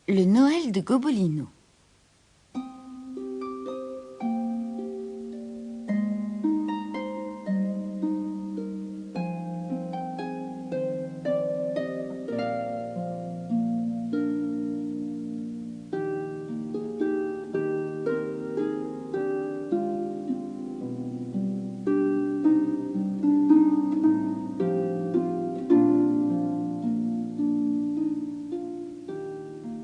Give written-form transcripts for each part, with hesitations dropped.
Le Noël de Gobolino.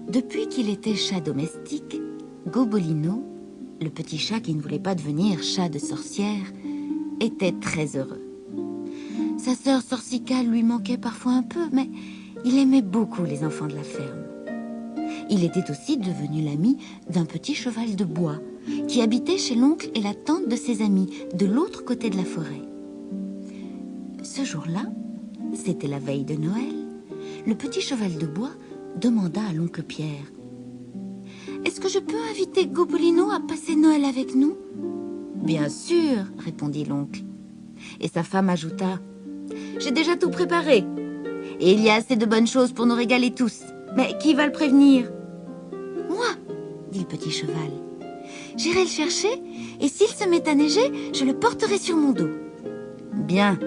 Depuis qu'il était chat domestique, Gobolino, le petit chat qui ne voulait pas devenir chat de sorcière, était très heureux. Sa sœur Sorcica lui manquait parfois un peu, mais il aimait beaucoup les enfants de la ferme. Il était aussi devenu l'ami d'un petit cheval de bois qui habitait chez l'oncle et la tante de ses amis, de l'autre côté de la forêt. Ce jour-là, c'était la veille de Noël, le petit cheval de bois demanda à l'oncle Pierre. « Est-ce que je peux inviter Gobolino à passer Noël avec nous ?»« Bien sûr, » répondit l'oncle. Et sa femme ajouta, « J'ai déjà tout préparé. Et il y a assez de bonnes choses pour nous régaler tous. Mais qui va le prévenir ?»« Moi, » dit le petit cheval. « J'irai le chercher et s'il se met à neiger, je le porterai sur mon dos. »« Bien, »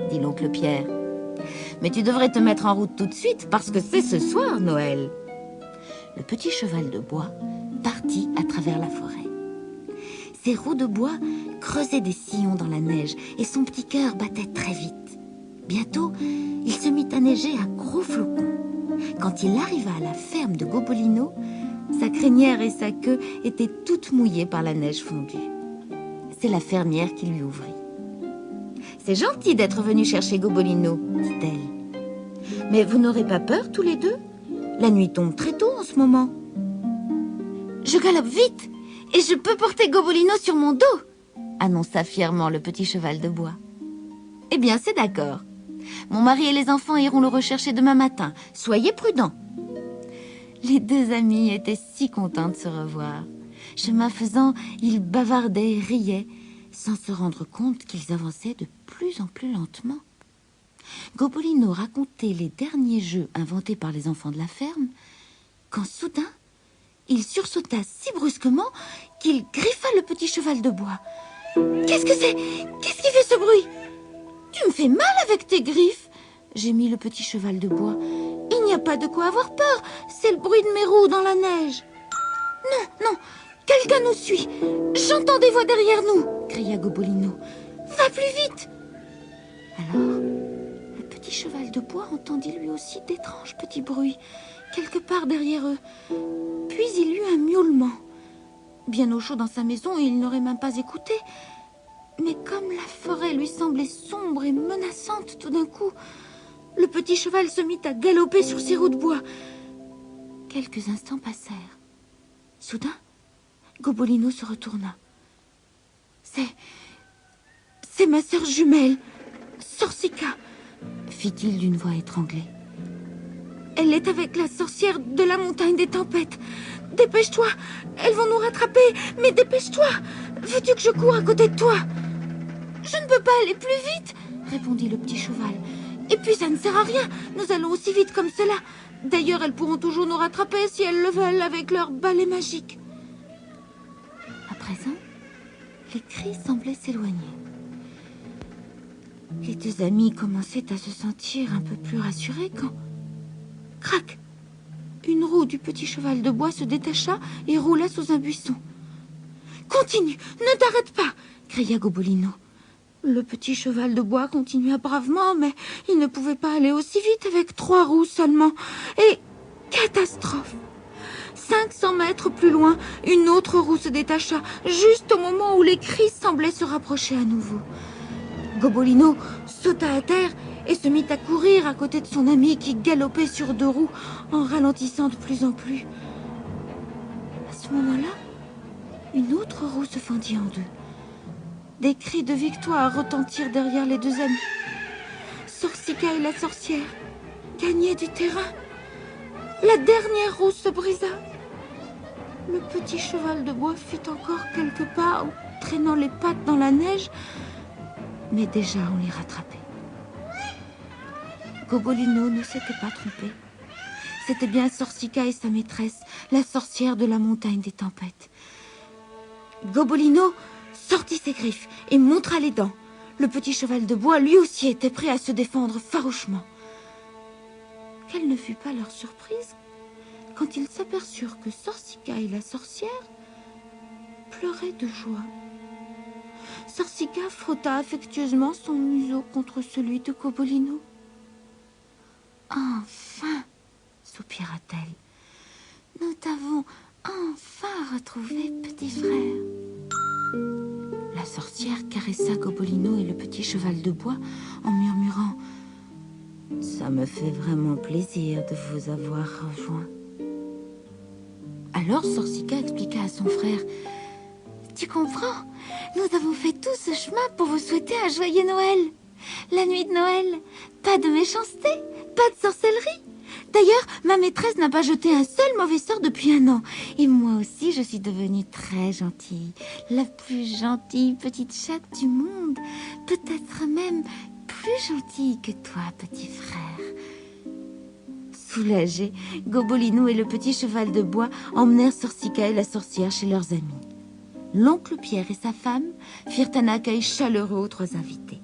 dit l'oncle Pierre. « Mais tu devrais te mettre en route tout de suite parce que c'est ce soir, Noël. » Le petit cheval de bois partit à travers la forêt. Ses roues de bois creusaient des sillons dans la neige et son petit cœur battait très vite. Bientôt, il se mit à neiger à gros flocons. Quand il arriva à la ferme de Gobolino, sa crinière et sa queue étaient toutes mouillées par la neige fondue. C'est la fermière qui lui ouvrit. « C'est gentil d'être venu chercher Gobolino, » dit-elle. « Mais vous n'aurez pas peur tous les deux? La nuit tombe très tôt en ce moment. »« Je galope vite et je peux porter Gobolino sur mon dos, » annonça fièrement le petit cheval de bois. « Eh bien, c'est d'accord. Mon mari et les enfants iront le rechercher demain matin. Soyez prudents. » Les deux amis étaient si contents de se revoir. Chemin faisant, ils bavardaient et riaient, sans se rendre compte qu'ils avançaient de plus en plus lentement. Gobolino racontait les derniers jeux inventés par les enfants de la ferme, quand soudain, il sursauta si brusquement qu'il griffa le petit cheval de bois. « Qu'est-ce que c'est? Qu'est-ce qui fait ce bruit? »« Tu me fais mal avec tes griffes !» gémit le petit cheval de bois. « Il n'y a pas de quoi avoir peur, c'est le bruit de mes roues dans la neige. »« Non, non, quelqu'un nous suit. J'entends des voix derrière nous !» cria Gobolino. « Va plus vite !» Alors, le petit cheval de bois entendit lui aussi d'étranges petits bruits, quelque part derrière eux. Puis il eut un miaulement. Bien au chaud dans sa maison, il n'aurait même pas écouté. Mais comme la forêt lui semblait sombre et menaçante tout d'un coup, le petit cheval se mit à galoper sur ses roues de bois. Quelques instants passèrent. Soudain, Gobolino se retourna. C'est ma sœur jumelle, Sorcica, fit-il d'une voix étranglée. Elle est avec la sorcière de la montagne des tempêtes. Dépêche-toi, elles vont nous rattraper, mais dépêche-toi. Veux-tu que je cours à côté de toi? Je ne peux pas aller plus vite, répondit le petit cheval. Et puis ça ne sert à rien, nous allons aussi vite comme cela. D'ailleurs, elles pourront toujours nous rattraper si elles le veulent avec leur balai magique. À présent, les cris semblaient s'éloigner. Les deux amis commençaient à se sentir un peu plus rassurés quand... Crac! Une roue du petit cheval de bois se détacha et roula sous un buisson. « Continue, ne t'arrête pas !» cria Gobolino. Le petit cheval de bois continua bravement, mais il ne pouvait pas aller aussi vite avec 3 roues seulement. Et catastrophe! 500 mètres plus loin, une autre roue se détacha, juste au moment où les cris semblaient se rapprocher à nouveau. Gobolino sauta à terre et se mit à courir à côté de son ami qui galopait sur 2 roues en ralentissant de plus en plus. À ce moment-là, une autre roue se fendit en deux. Des cris de victoire retentirent derrière les deux amis. Sorcica et la sorcière gagnaient du terrain. La dernière roue se brisa. Le petit cheval de bois fit encore quelques pas, traînant les pattes dans la neige, mais déjà on les rattrapait. Gobolino ne s'était pas trompé. C'était bien Sorcica et sa maîtresse, la sorcière de la montagne des tempêtes. Gobolino sortit ses griffes et montra les dents. Le petit cheval de bois, lui aussi, était prêt à se défendre farouchement. Quelle ne fut pas leur surprise quand ils s'aperçurent que Sorcica et la sorcière pleuraient de joie. Sorcica frotta affectueusement son museau contre celui de Gobolino. « Enfin !» soupira-t-elle. « Nous t'avons enfin retrouvé, petit frère. » La sorcière caressa Gobolino et le petit cheval de bois en murmurant « Ça me fait vraiment plaisir de vous avoir rejoints. » Alors Sorcica expliqua à son frère « Tu comprends, nous avons fait tout ce chemin pour vous souhaiter un joyeux Noël. La nuit de Noël, pas de méchanceté, pas de sorcellerie. D'ailleurs, ma maîtresse n'a pas jeté un seul mauvais sort depuis 1 an. Et moi aussi, je suis devenue très gentille. La plus gentille petite chatte du monde. Peut-être même plus gentille que toi, petit frère. » Soulagés, Gobolino et le petit cheval de bois emmenèrent Sorcica et la sorcière chez leurs amis. L'oncle Pierre et sa femme firent un accueil chaleureux aux 3 invités.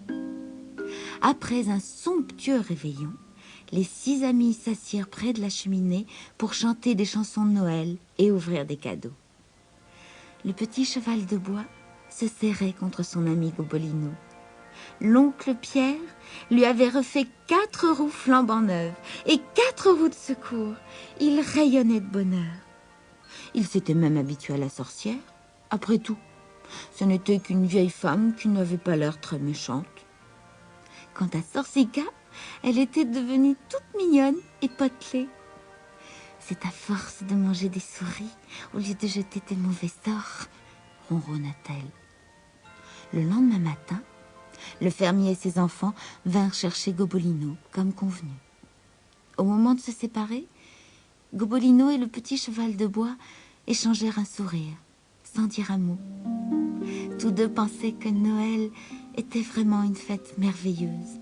Après un somptueux réveillon, les 6 amis s'assirent près de la cheminée pour chanter des chansons de Noël et ouvrir des cadeaux. Le petit cheval de bois se serrait contre son ami Gobolino. L'oncle Pierre lui avait refait 4 roues flambant neuves et 4 roues de secours. Il rayonnait de bonheur. Il s'était même habitué à la sorcière. Après tout, ce n'était qu'une vieille femme qui n'avait pas l'air très méchante. Quant à Sorcica, elle était devenue toute mignonne et potelée. C'est à force de manger des souris au lieu de jeter des mauvais sorts, ronronna-t-elle. Le lendemain matin, le fermier et ses enfants vinrent chercher Gobolino, comme convenu. Au moment de se séparer, Gobolino et le petit cheval de bois échangèrent un sourire, sans dire un mot. Tous 2 pensaient que Noël était vraiment une fête merveilleuse,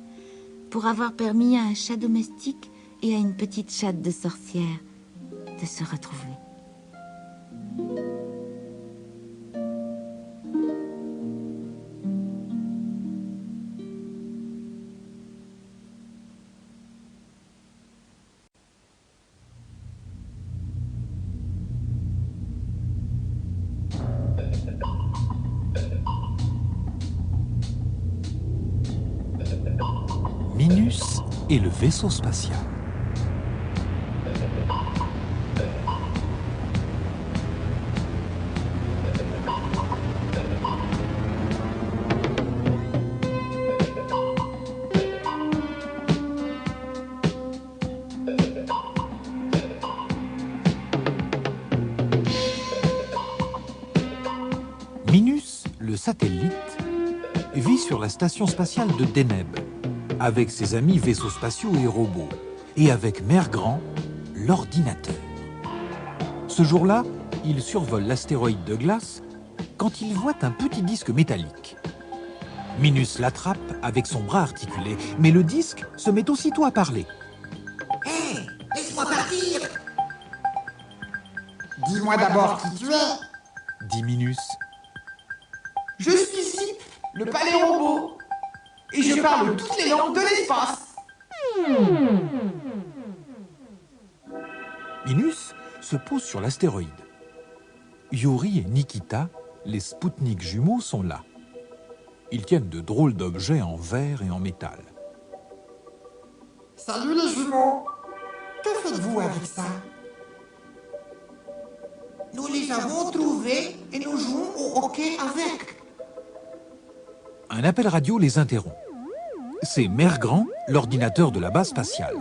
pour avoir permis à un chat domestique et à une petite chatte de sorcière de se retrouver. Minus et le vaisseau spatial. Minus, le satellite, vit sur la station spatiale de Deneb, avec ses amis vaisseaux spatiaux et robots, et avec Mère Grand, l'ordinateur. Ce jour-là, il survole l'astéroïde de glace quand il voit un petit disque métallique. Minus l'attrape avec son bras articulé, mais le disque se met aussitôt à parler. Hé, laisse-moi partir! Dis-moi d'abord qui tu es. Dit Minus. Je suis Zip, le palais robot, et je parle toutes les langues de l'espace. Minus se pose sur l'astéroïde. Yuri et Nikita, les Spoutnik jumeaux, sont là. Ils tiennent de drôles d'objets en verre et en métal. Salut les jumeaux. Que faites-vous avec ça? Nous les avons trouvés et nous jouons au hockey avec. Un appel radio les interrompt. C'est Mère Grand, l'ordinateur de la base spatiale.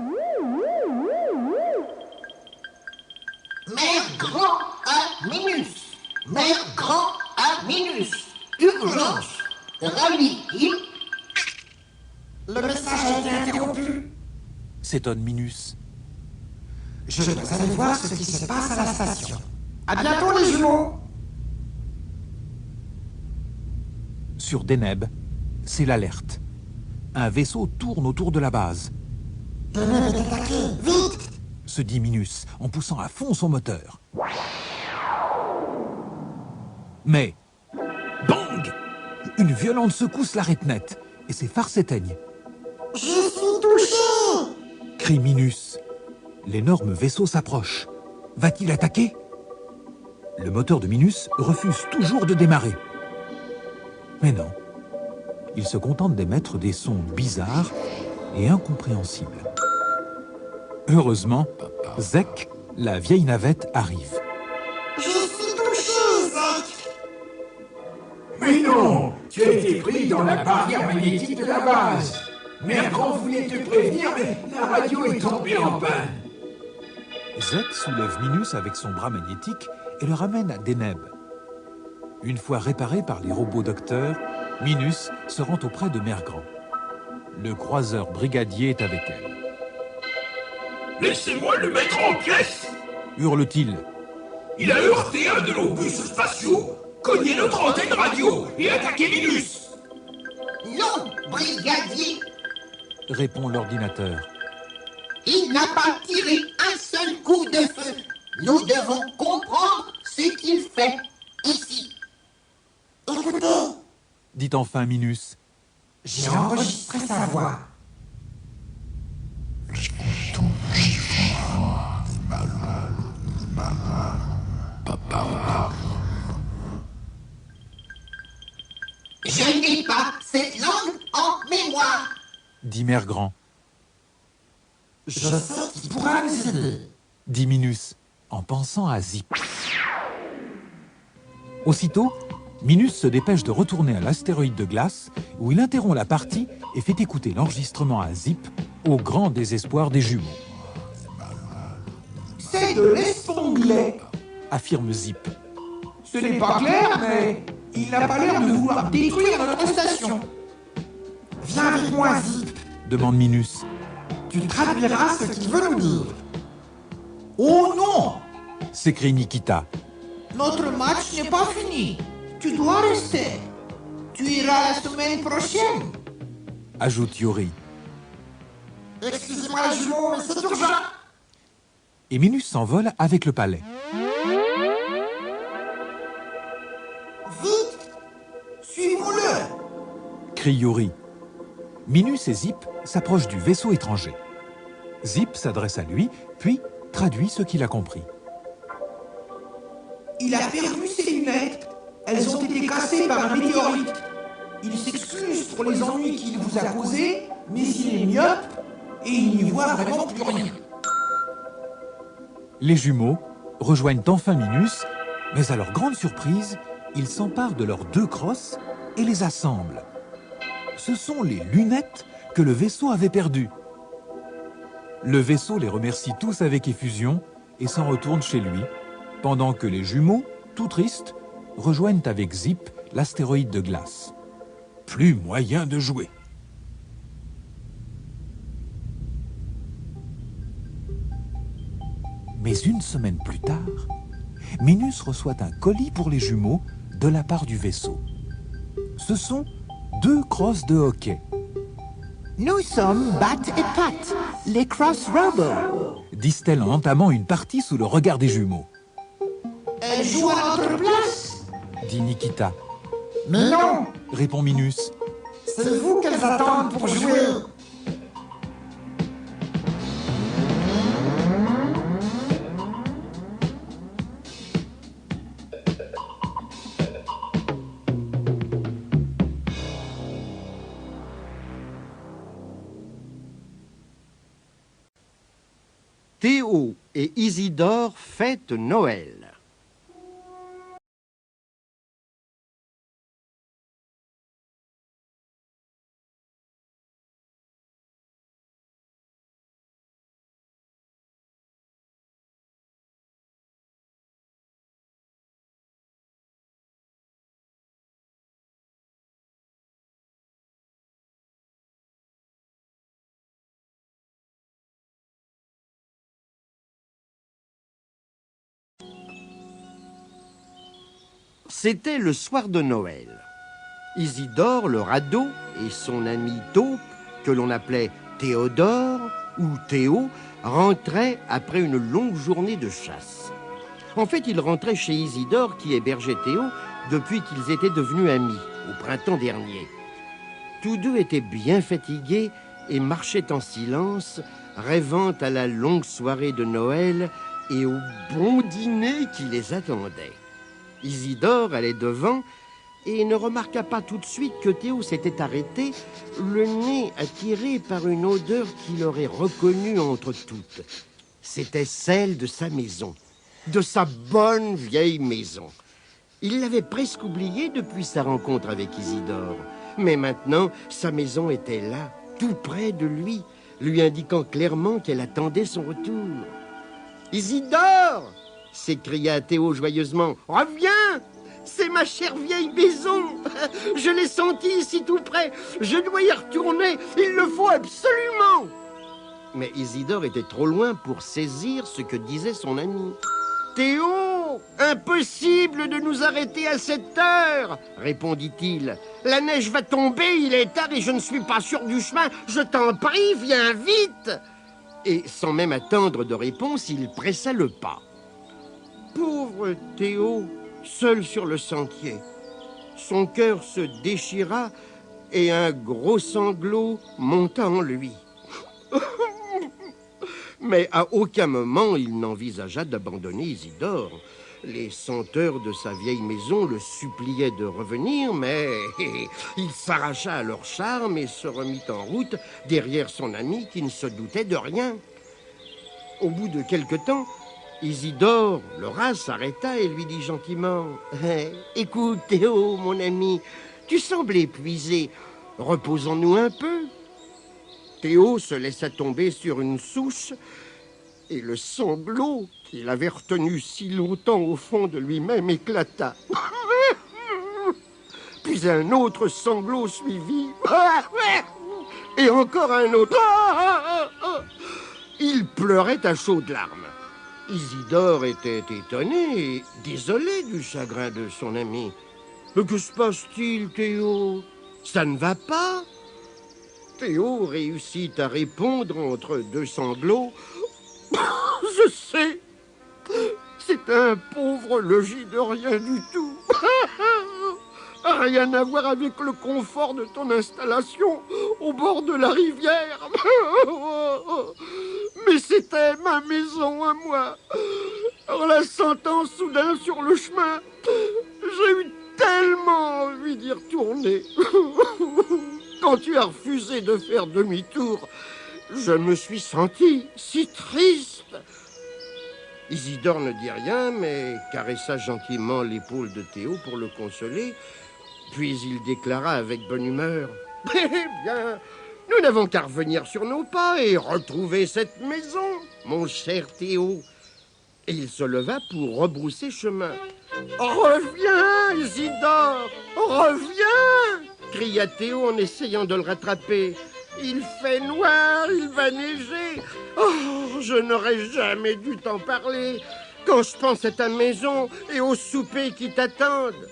Mère Grand à Minus. Mère Grand à Minus. Urgence. Rallye. Le message a été interrompu. S'étonne Minus. Je dois aller voir ce qui se passe à la station. À bientôt les jumeaux. Sur Deneb, c'est l'alerte. Un vaisseau tourne autour de la base. Deneb est attaqué. Vite. se dit Minus en poussant à fond son moteur. Mais, bang! Une violente secousse l'arrête net et ses phares s'éteignent. Je suis touché! Crie Minus. L'énorme vaisseau s'approche. Va-t-il attaquer? Le moteur de Minus refuse toujours de démarrer. Mais non. Il se contente d'émettre des sons bizarres et incompréhensibles. Heureusement, Zek, la vieille navette, arrive. Je suis touché, Zek! Mais non, tu as été pris dans la barrière magnétique de la base. Mère Grand voulait te prévenir, mais la radio est tombée en panne. Zek soulève Minus avec son bras magnétique et le ramène à Deneb. Une fois réparé par les robots docteurs, Minus se rend auprès de Mère Grand. Le croiseur brigadier est avec elle. Laissez-moi le mettre en pièces! Hurle-t-il. Il a heurté un de nos bus spatiaux, cogné notre antenne radio et attaqué Minus! Non, brigadier! Répond l'ordinateur. Il n'a pas tiré un seul coup de feu. Nous devons comprendre ce qu'il fait ici. Écoutez, Dit enfin Minus. J'ai enregistré sa voix. je n'ai pas cette langue en mémoire. Dit Mère Grand. Je sais qu'il pourra nous aider. Dit Minus, en pensant à Zip. Aussitôt, Minus se dépêche de retourner à l'astéroïde de glace, où il interrompt la partie et fait écouter l'enregistrement à Zip, au grand désespoir des jumeaux. C'est de l'esponglet. Affirme Zip. Ce n'est pas clair, mais il n'a pas l'air de vouloir détruire notre station. Viens avec moi, Zip. Demande Minus. Tu traduiras ce qu'il veut nous dire. Oh non! S'écrie Nikita. Notre match n'est pas fini. Tu dois rester. Tu iras la semaine prochaine. Ajoute Yori. Excusez-moi, jumeau, mais c'est urgent. Et Minus s'envole avec le palais. Vite, Suivons-le. Crie Yori. Minus et Zip s'approchent du vaisseau étranger. Zip s'adresse à lui, puis traduit ce qu'il a compris. Il a perdu ses lunettes. Elles ont été cassées par un météorite. Il s'excuse pour les ennuis qu'il vous a causés, mais il est myope et il n'y voit vraiment plus rien. Les jumeaux rejoignent enfin Minus, mais à leur grande surprise, ils s'emparent de leurs deux crosses et les assemblent. Ce sont les lunettes que le vaisseau avait perdues. Le vaisseau les remercie tous avec effusion et s'en retourne chez lui, pendant que les jumeaux, tout tristes, rejoignent avec Zip l'astéroïde de glace. Plus moyen de jouer. Mais une semaine plus tard, Minus reçoit un colis pour les jumeaux de la part du vaisseau. Ce sont 2 crosses de hockey. Nous sommes Bat et Pat, les Cross Robots. Disent-elles en entamant une partie sous le regard des jumeaux. Elles jouent à notre place. Dit Nikita. Mais non, Répond Minus. c'est vous qu'elles attendent pour jouer. Théo et Isidore fêtent Noël. C'était le soir de Noël. Isidore, le radeau, et son ami Taupe, que l'on appelait Théodore ou Théo, rentrait après une longue journée de chasse. En fait, il rentrait chez Isidore qui hébergeait Théo depuis qu'ils étaient devenus amis, au printemps dernier. Tous deux étaient bien fatigués et marchaient en silence, rêvant à la longue soirée de Noël et au bon dîner qui les attendait. Isidore allait devant et ne remarqua pas tout de suite que Théo s'était arrêté, le nez attiré par une odeur qu'il aurait reconnue entre toutes. C'était celle de sa maison, de sa bonne vieille maison. Il l'avait presque oubliée depuis sa rencontre avec Isidore. Mais maintenant, sa maison était là, tout près de lui indiquant clairement qu'elle attendait son retour. « Isidore !» s'écria Théo joyeusement. « Reviens ! C'est ma chère vieille maison. Je l'ai sentie ici tout près. Je dois y retourner. Il le faut absolument. » Mais Isidore était trop loin pour saisir ce que disait son ami. « Théo, impossible de nous arrêter à cette heure, » répondit-il. « La neige va tomber, il est tard et je ne suis pas sûr du chemin. Je t'en prie, viens vite !» Et sans même attendre de réponse, il pressa le pas. Pauvre Théo, seul sur le sentier. Son cœur se déchira et un gros sanglot monta en lui. Mais à aucun moment il n'envisagea d'abandonner Isidore. Les senteurs de sa vieille maison le suppliaient de revenir, mais il s'arracha à leur charme et se remit en route derrière son ami qui ne se doutait de rien. Au bout de quelque temps, Isidore, le rat, s'arrêta et lui dit gentiment « Écoute, Théo, mon ami, tu sembles épuisé. Reposons-nous un peu. » Théo se laissa tomber sur une souche et le sanglot qu'il avait retenu si longtemps au fond de lui-même éclata. Puis un autre sanglot suivit et encore un autre. Il pleurait à chaudes larmes. Isidore était étonné et désolé du chagrin de son ami. « Mais que se passe-t-il, Théo? Ça ne va pas ?» Théo réussit à répondre entre deux sanglots. « Je sais, c'est un pauvre logis de rien du tout. Rien à voir avec le confort de ton installation au bord de la rivière. Mais c'était ma maison à moi. En la sentant soudain sur le chemin, j'ai eu tellement envie d'y retourner. Quand tu as refusé de faire demi-tour, je me suis senti si triste. » Isidore ne dit rien, mais caressa gentiment l'épaule de Théo pour le consoler. Puis il déclara avec bonne humeur « Eh bien, nous n'avons qu'à revenir sur nos pas et retrouver cette maison, mon cher Théo. » Et il se leva pour rebrousser chemin. « Reviens, Isidore, reviens !» cria Théo en essayant de le rattraper. « Il fait noir, il va neiger. Oh, je n'aurais jamais dû t'en parler quand je pense à ta maison et au souper qui t'attendent. »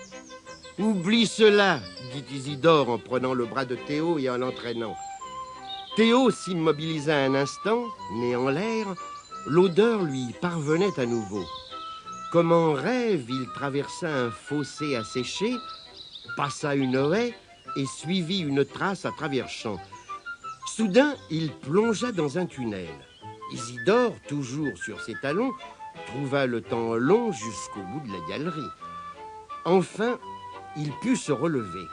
« Oublie cela, dit Isidore en prenant le bras de Théo et en l'entraînant. Théo s'immobilisa un instant, nez en l'air. L'odeur lui parvenait à nouveau. Comme en rêve, il traversa un fossé asséché, passa une haie et suivit une trace à travers champs. Soudain, il plongea dans un tunnel. Isidore, toujours sur ses talons, trouva le temps long jusqu'au bout de la galerie. Enfin, il put se relever.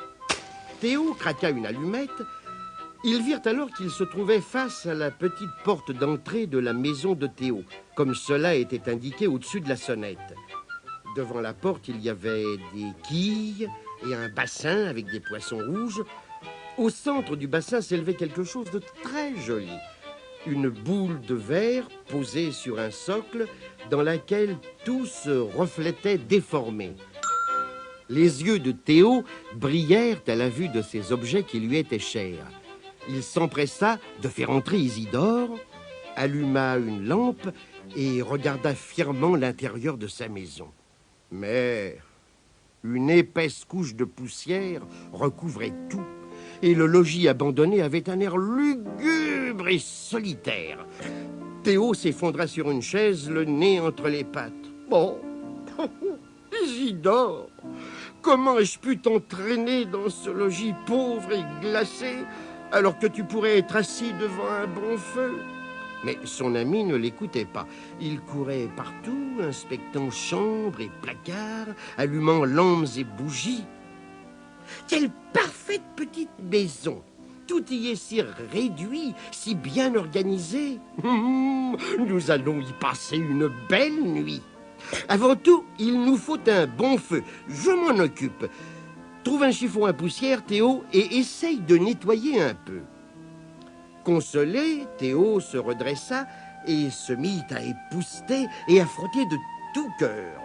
Théo craqua une allumette. Ils virent alors qu'ils se trouvaient face à la petite porte d'entrée de la maison de Théo, comme cela était indiqué au-dessus de la sonnette. Devant la porte, il y avait des quilles et un bassin avec des poissons rouges. Au centre du bassin s'élevait quelque chose de très joli. Une boule de verre posée sur un socle dans laquelle tout se reflétait déformé. Les yeux de Théo brillèrent à la vue de ces objets qui lui étaient chers. Il s'empressa de faire entrer Isidore, alluma une lampe et regarda fièrement l'intérieur de sa maison. Mais une épaisse couche de poussière recouvrait tout, et le logis abandonné avait un air lugubre et solitaire. Théo s'effondra sur une chaise, le nez entre les pattes. Bon, Isidore, comment ai-je pu t'entraîner dans ce logis pauvre et glacé, alors que tu pourrais être assis devant un bon feu? Mais son ami ne l'écoutait pas. Il courait partout, inspectant chambres et placards, allumant lampes et bougies. Quelle parfaite petite maison! Tout y est si réduit, si bien organisé. Nous allons y passer une belle nuit. Avant tout, il nous faut un bon feu. Je m'en occupe. Trouve un chiffon à poussière, Théo, et essaye de nettoyer un peu. Consolé, Théo se redressa et se mit à épousseter et à frotter de tout cœur.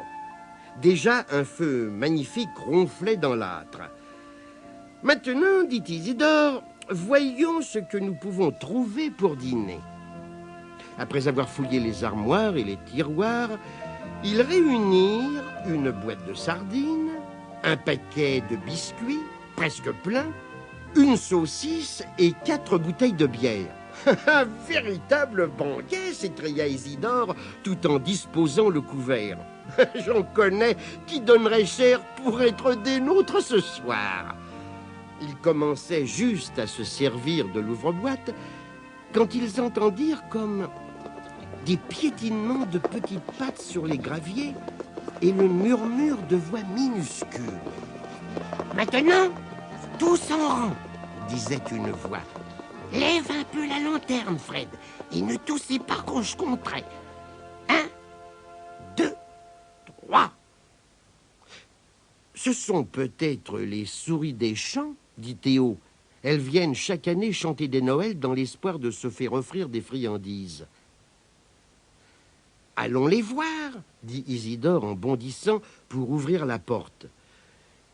Déjà, un feu magnifique ronflait dans l'âtre. Maintenant, dit Isidore, voyons ce que nous pouvons trouver pour dîner. Après avoir fouillé les armoires et les tiroirs, ils réunirent une boîte de sardines, un paquet de biscuits, presque plein, une saucisse et 4 bouteilles de bière. Un véritable banquet, s'écria Isidore, tout en disposant le couvert. J'en connais qui donneraient cher pour être des nôtres ce soir. Ils commençaient juste à se servir de l'ouvre-boîte quand ils entendirent comme des piétinements de petites pattes sur les graviers et le murmure de voix minuscules. « Maintenant, tous en rang !» disait une voix. « Lève un peu la lanterne, Fred, et ne toussez pas quand je compterai. 1, 2, 3. » Ce sont peut-être les souris des champs, dit Théo. Elles viennent chaque année chanter des Noëls dans l'espoir de se faire offrir des friandises. Allons les voir, dit Isidore en bondissant pour ouvrir la porte.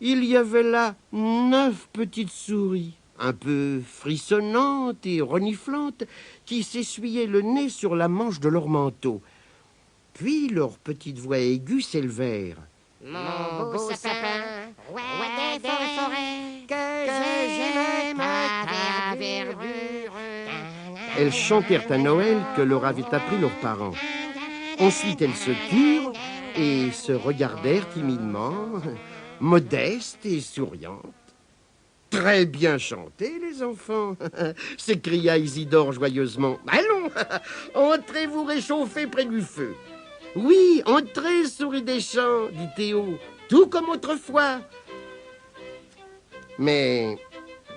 Il y avait là 9 petites souris, un peu frissonnantes et reniflantes, qui s'essuyaient le nez sur la manche de leur manteau. Puis leurs petites voix aiguës s'élevèrent. Mon beau sapin, roi des forêts, que j'aime ta verdure. Elles chantèrent à Noël que leur avaient appris leurs parents. Ensuite, elles se turent et se regardèrent timidement, modestes et souriantes. « Très bien chanté, les enfants !» s'écria Isidore joyeusement. « Allons, entrez vous réchauffer près du feu. »« Oui, entrez, souris des champs, dit Théo, tout comme autrefois. » Mais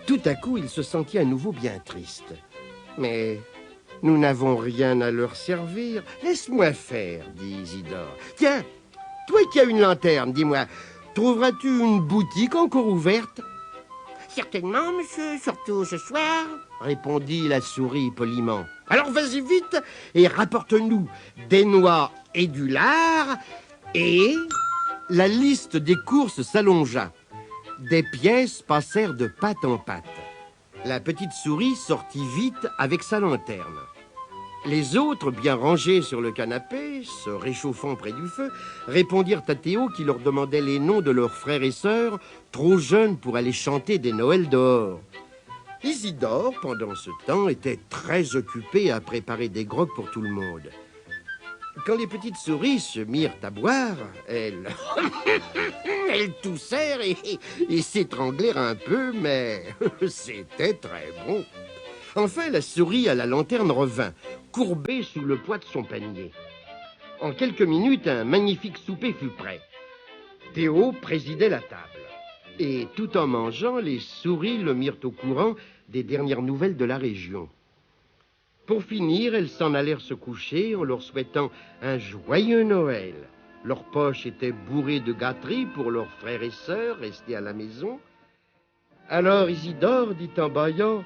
tout à coup, il se sentit à nouveau bien triste. « Mais nous n'avons rien à leur servir. Laisse-moi faire, dit Isidore. Tiens, toi qui as une lanterne, dis-moi, trouveras-tu une boutique encore ouverte ? » Certainement, monsieur, surtout ce soir, répondit la souris poliment. « Alors vas-y vite et rapporte-nous des noix et du lard. » Et la liste des courses s'allongea. Des pièces passèrent de patte en patte. La petite souris sortit vite avec sa lanterne. Les autres, bien rangés sur le canapé, se réchauffant près du feu, répondirent à Théo qui leur demandait les noms de leurs frères et sœurs, trop jeunes pour aller chanter des Noëls dehors. Isidore, pendant ce temps, était très occupé à préparer des grogs pour tout le monde. Quand les petites souris se mirent à boire, elles toussèrent et s'étranglèrent un peu, mais c'était très bon. Enfin, la souris à la lanterne revint, courbée sous le poids de son panier. En quelques minutes, un magnifique souper fut prêt. Théo présidait la table. Et tout en mangeant, les souris le mirent au courant des dernières nouvelles de la région. Pour finir, elles s'en allèrent se coucher en leur souhaitant un joyeux Noël. Leurs poches étaient bourrées de gâteries pour leurs frères et sœurs restés à la maison. Alors Isidore dit en bâillant: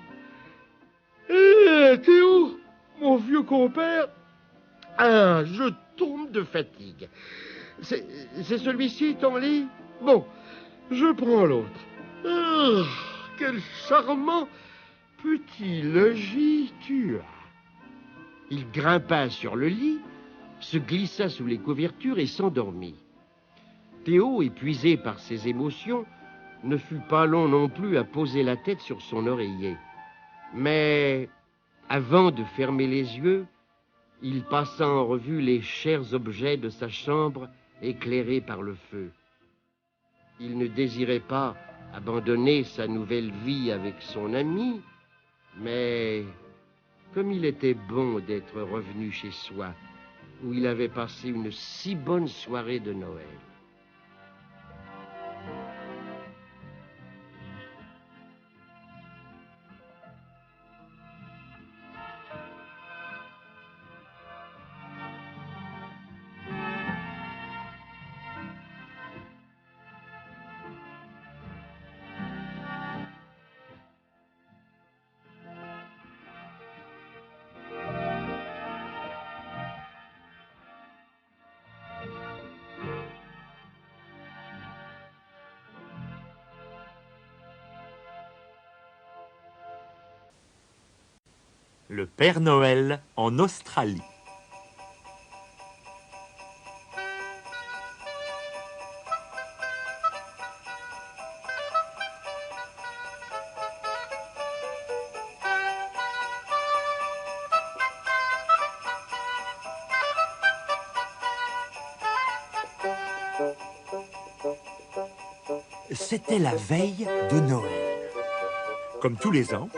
« Hé, Théo, mon vieux compère, ah, je tombe de fatigue. C'est celui-ci ton lit? Bon, je prends l'autre. Ah, quel charmant petit logis tu as. » Il grimpa sur le lit, se glissa sous les couvertures et s'endormit. Théo, épuisé par ses émotions, ne fut pas long non plus à poser la tête sur son oreiller. Mais, avant de fermer les yeux, Il passa en revue les chers objets de sa chambre éclairés par le feu. Il ne désirait pas abandonner sa nouvelle vie avec son ami, mais comme il était bon d'être revenu chez soi, où il avait passé une si bonne soirée de Noël. Le Père Noël en Australie. C'était la veille de Noël. Comme tous les ans,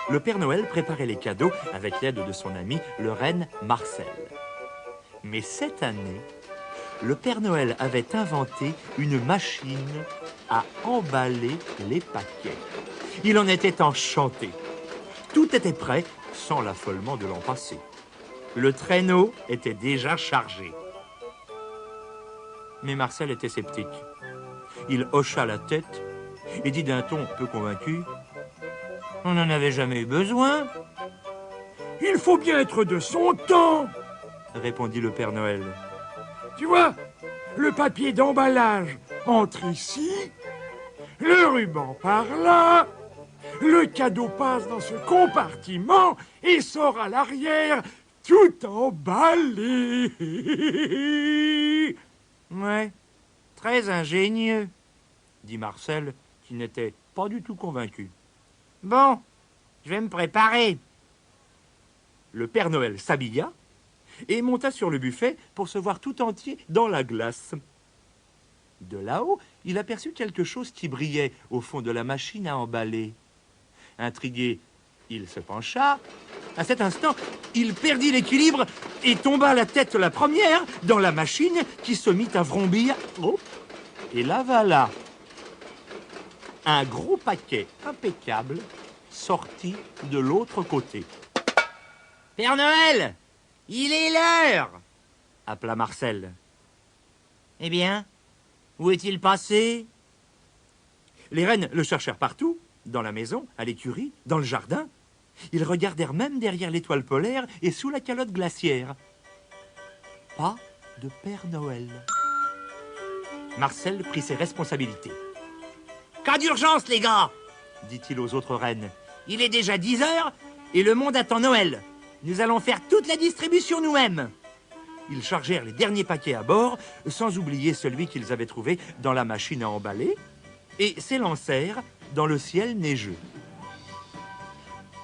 le Père Noël préparait les cadeaux avec l'aide de son ami, le renne Marcel. Mais cette année, le Père Noël avait inventé une machine à emballer les paquets. Il en était enchanté. Tout était prêt, sans l'affolement de l'an passé. Le traîneau était déjà chargé. Mais Marcel était sceptique. Il hocha la tête et dit d'un ton peu convaincu: « On n'en avait jamais eu besoin. »« Il faut bien être de son temps, » répondit le Père Noël. « Tu vois, le papier d'emballage entre ici, le ruban par là, le cadeau passe dans ce compartiment et sort à l'arrière, tout emballé. » Ouais, très ingénieux, dit Marcel, qui n'était pas du tout convaincu. Bon, je vais me préparer. Le Père Noël s'habilla et monta sur le buffet pour se voir tout entier dans la glace. De là-haut, il aperçut quelque chose qui brillait au fond de la machine à emballer. Intrigué, il se pencha. À cet instant, il perdit l'équilibre et tomba la tête la première dans la machine qui se mit à vrombir. Oh, et l'avala. Un gros paquet impeccable sortit de l'autre côté. « Père Noël, il est l'heure !» appela Marcel. « Eh bien, où est-il passé ?» Les rennes le cherchèrent partout, dans la maison, à l'écurie, dans le jardin. Ils regardèrent même derrière l'étoile polaire et sous la calotte glaciaire. Pas de Père Noël. Marcel prit ses responsabilités. « Cas d'urgence, les gars !» dit-il aux autres rennes. « Il est déjà 10 heures et le monde attend Noël. Nous allons faire toute la distribution nous-mêmes. » Ils chargèrent les derniers paquets à bord, sans oublier celui qu'ils avaient trouvé dans la machine à emballer, et s'élancèrent dans le ciel neigeux.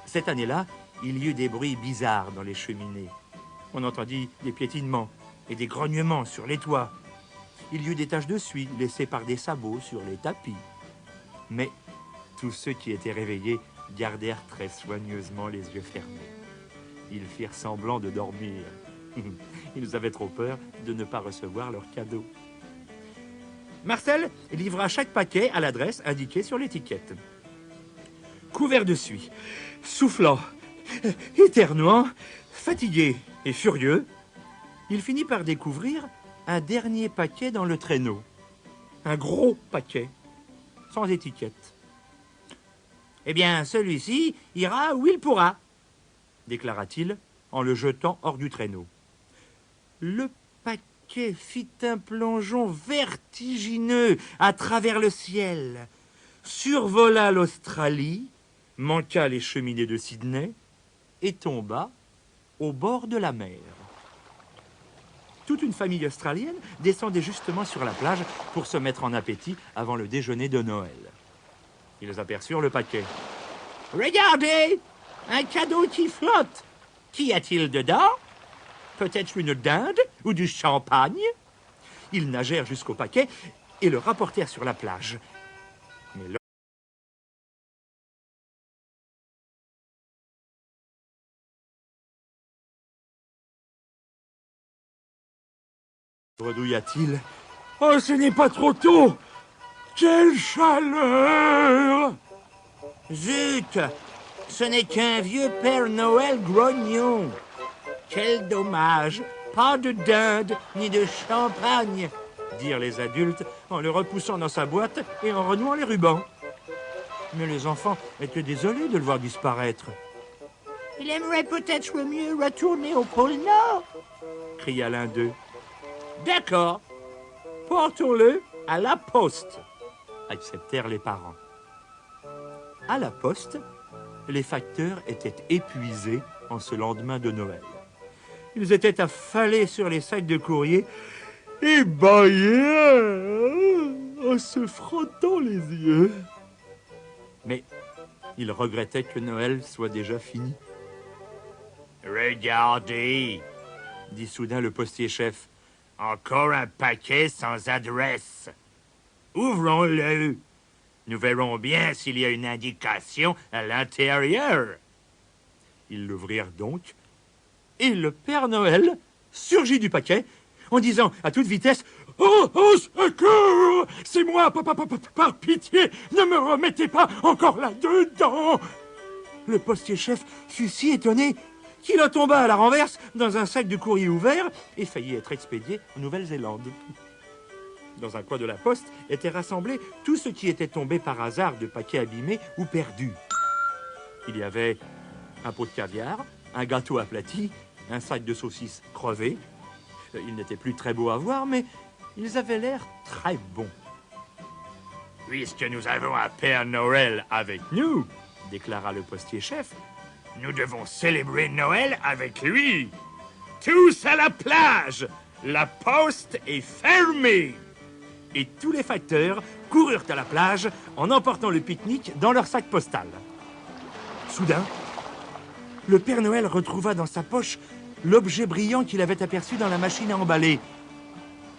Cette année-là, il y eut des bruits bizarres dans les cheminées. On entendit des piétinements et des grognements sur les toits. Il y eut des taches de suie laissées par des sabots sur les tapis. Mais tous ceux qui étaient réveillés gardèrent très soigneusement les yeux fermés. Ils firent semblant de dormir. Ils avaient trop peur de ne pas recevoir leurs cadeaux. Marcel livra chaque paquet à l'adresse indiquée sur l'étiquette. Couvert de suie, soufflant, éternuant, fatigué et furieux, il finit par découvrir un dernier paquet dans le traîneau. Un gros paquet, sans étiquette. « Eh bien, celui-ci ira où il pourra, » déclara-t-il en le jetant hors du traîneau. Le paquet fit un plongeon vertigineux à travers le ciel, survola l'Australie, manqua les cheminées de Sydney et tomba au bord de la mer. Toute une famille australienne descendait justement sur la plage pour se mettre en appétit avant le déjeuner de Noël. Ils aperçurent le paquet. « Regardez, un cadeau qui flotte. Qu'y a-t-il dedans ?» Peut-être une dinde ou du champagne? Ils nagèrent jusqu'au paquet et le rapportèrent sur la plage. Mais redouilla-t-il. Oh, ce n'est pas trop tôt! Quelle chaleur! Zut! Ce n'est qu'un vieux Père Noël grognon. Quel dommage! Pas de dinde ni de champagne, dirent les adultes en le repoussant dans sa boîte et en renouant les rubans. Mais les enfants étaient désolés de le voir disparaître. Il aimerait peut-être mieux retourner au pôle Nord, cria l'un d'eux. D'accord, portons-le à la poste, acceptèrent les parents. À la poste, les facteurs étaient épuisés en ce lendemain de Noël. Ils étaient affalés sur les sacs de courrier et bâillaient en se frottant les yeux. Mais ils regrettaient que Noël soit déjà fini. « Regardez !» dit soudain le postier-chef. « Encore un paquet sans adresse. Ouvrons-le. Nous verrons bien s'il y a une indication à l'intérieur. » Ils l'ouvrirent donc, et le Père Noël surgit du paquet en disant à toute vitesse « Oh, au secours! C'est moi, par pitié, ne me remettez pas encore là-dedans !» Le postier-chef fut si étonné qu'il en tomba à la renverse dans un sac de courrier ouvert et faillit être expédié en Nouvelle-Zélande. Dans un coin de la poste était rassemblé tout ce qui était tombé par hasard de paquets abîmés ou perdus. Il y avait un pot de caviar, un gâteau aplati, un sac de saucisses crevées. Ils n'étaient plus très beaux à voir, mais ils avaient l'air très bons. « Puisque nous avons un Père Noël avec nous, déclara le postier-chef, nous devons célébrer Noël avec lui. Tous à la plage! La poste est fermée! » Et tous les facteurs coururent à la plage en emportant le pique-nique dans leur sac postal. Soudain, le Père Noël retrouva dans sa poche l'objet brillant qu'il avait aperçu dans la machine à emballer.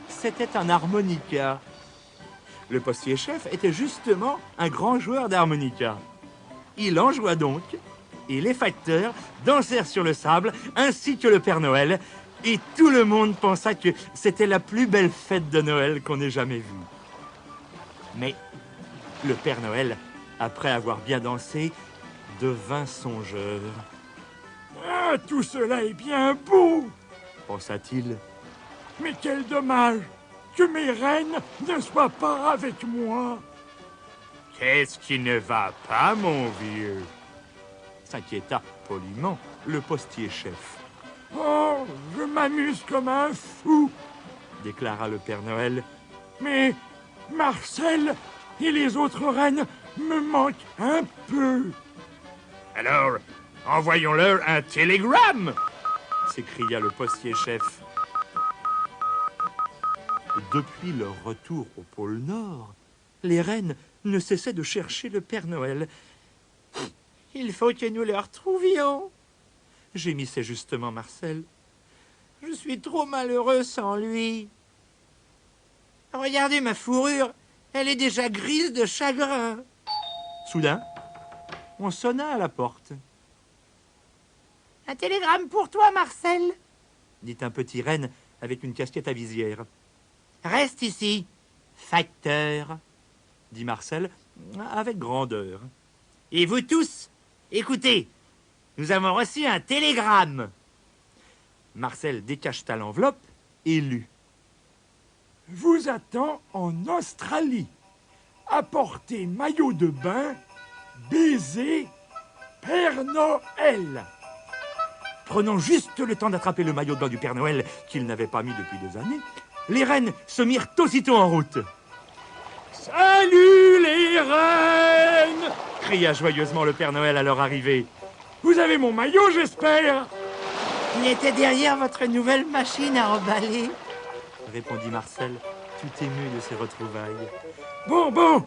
C'était un harmonica. Le postier-chef était justement un grand joueur d'harmonica. Il en joua donc, et les facteurs dansèrent sur le sable, ainsi que le Père Noël, et tout le monde pensa que c'était la plus belle fête de Noël qu'on ait jamais vue. Mais le Père Noël, après avoir bien dansé, devint songeur. « Ah, tout cela est bien beau !» pensa-t-il. « Mais quel dommage que mes reines ne soient pas avec moi !»« Qu'est-ce qui ne va pas, mon vieux ?» s'inquiéta poliment le postier-chef. « Oh, je m'amuse comme un fou !» déclara le Père Noël. « Mais Marcel et les autres reines me manquent un peu. »« Alors, envoyons-leur un télégramme !» s'écria le postier-chef. Depuis leur retour au pôle Nord, les reines ne cessaient de chercher le Père Noël. « Il faut que nous le retrouvions !» gémissait justement Marcel. « Je suis trop malheureux sans lui. Regardez ma fourrure, elle est déjà grise de chagrin. » Soudain, on sonna à la porte. « Un télégramme pour toi, Marcel !» dit un petit renne avec une casquette à visière. « Reste ici, facteur !» dit Marcel avec grandeur. « Et vous tous, écoutez, nous avons reçu un télégramme. » Marcel décacheta l'enveloppe et lut. « Vous attend en Australie. Apportez maillot de bain, baiser, Père Noël. » Prenant juste le temps d'attraper le maillot de bain du Père Noël qu'il n'avait pas mis depuis des années, les reines se mirent aussitôt en route. « Salut les reines !» cria joyeusement le Père Noël à leur arrivée. « Vous avez mon maillot, j'espère ?» « Il était derrière votre nouvelle machine à emballer, » répondit Marcel, tout ému de ses retrouvailles. « Bon,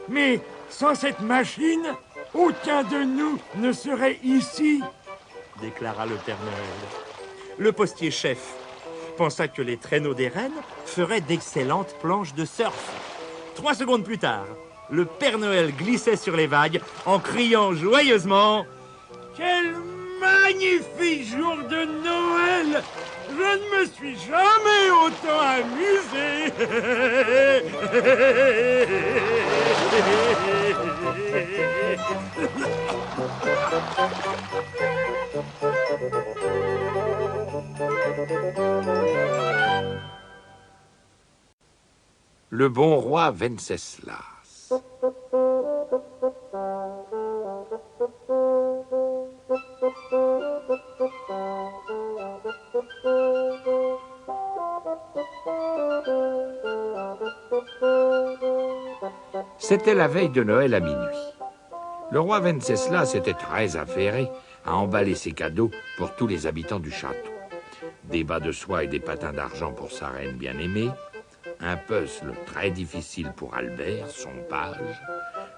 mais sans cette machine, aucun de nous ne serait ici. » déclara le Père Noël. le postier-chef, pensa que les traîneaux des reines feraient d'excellentes planches de surf. 3 secondes plus tard, le Père Noël glissait sur les vagues en criant joyeusement « Quel magnifique jour de Noël! Je ne me suis jamais autant amusé! » Le bon roi Venceslas. C'était la veille de Noël à minuit. Le roi Venceslas était très affairé à emballer ses cadeaux pour tous les habitants du château. Des bas de soie et des patins d'argent pour sa reine bien-aimée, un puzzle très difficile pour Albert, son page,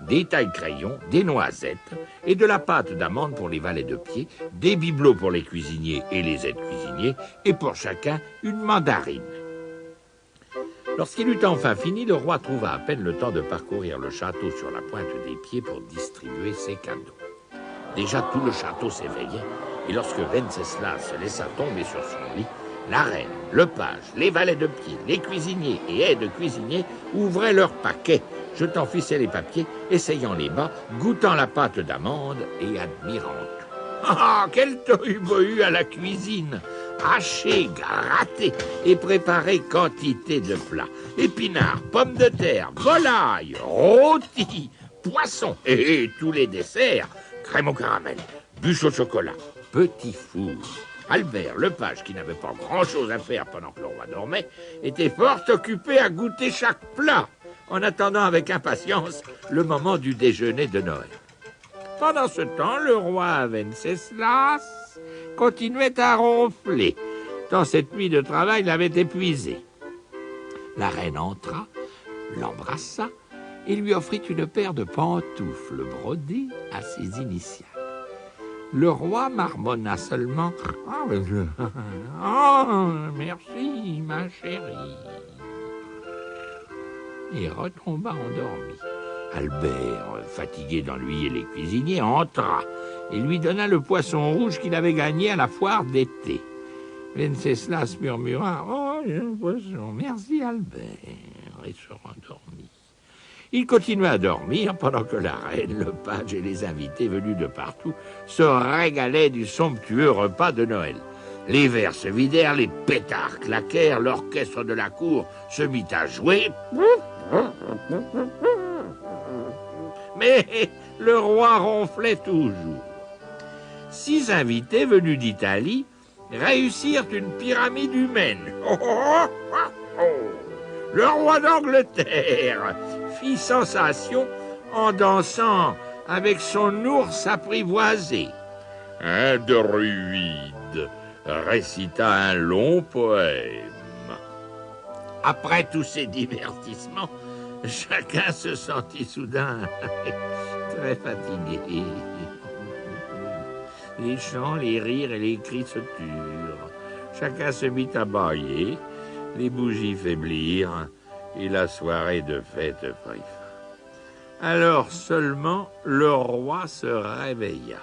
des tailles-crayons, des noisettes et de la pâte d'amande pour les valets de pied, des bibelots pour les cuisiniers et les aides-cuisiniers, et pour chacun une mandarine. Lorsqu'il eut enfin fini, le roi trouva à peine le temps de parcourir le château sur la pointe des pieds pour distribuer ses cadeaux. Déjà tout le château s'éveillait, et lorsque Venceslas se laissa tomber sur son lit, la reine, le page, les valets de pied, les cuisiniers et aides-cuisiniers ouvraient leurs paquets, jetant ficeler les papiers, essayant les bas, goûtant la pâte d'amande et admirant tout. Ah, quel tohu-bohu à la cuisine! Hacher, gratter et préparer quantité de plats. Épinards, pommes de terre, volailles, rôtis, poissons et tous les desserts. Crème au caramel, bûche au chocolat, petit four. Albert, le page, qui n'avait pas grand-chose à faire pendant que le roi dormait, était fort occupé à goûter chaque plat, en attendant avec impatience le moment du déjeuner de Noël. Pendant ce temps, le roi Venceslas continuait à ronfler, tant cette nuit de travail l'avait épuisé. La reine entra, l'embrassa et lui offrit une paire de pantoufles brodées à ses initiales. Le roi marmonna seulement « Oh, merci, ma chérie !» et retomba endormi. Albert, fatigué d'ennuyer les cuisiniers, entra et lui donna le poisson rouge qu'il avait gagné à la foire d'été. Venceslas murmura « Oh, j'ai un poisson, merci Albert !» et se rendormit. Il continuait à dormir pendant que la reine, le page et les invités venus de partout se régalaient du somptueux repas de Noël. Les verres se vidèrent, les pétards claquèrent, l'orchestre de la cour se mit à jouer. Mais le roi ronflait toujours. 6 invités venus d'Italie réussirent une pyramide humaine. Le roi d'Angleterre fit sensation en dansant avec son ours apprivoisé. Un druide récita un long poème. Après tous ces divertissements, chacun se sentit soudain très fatigué. Les chants, les rires et les cris se turent. Chacun se mit à bâiller, les bougies faiblirent et la soirée de fête prit fin. Alors seulement le roi se réveilla.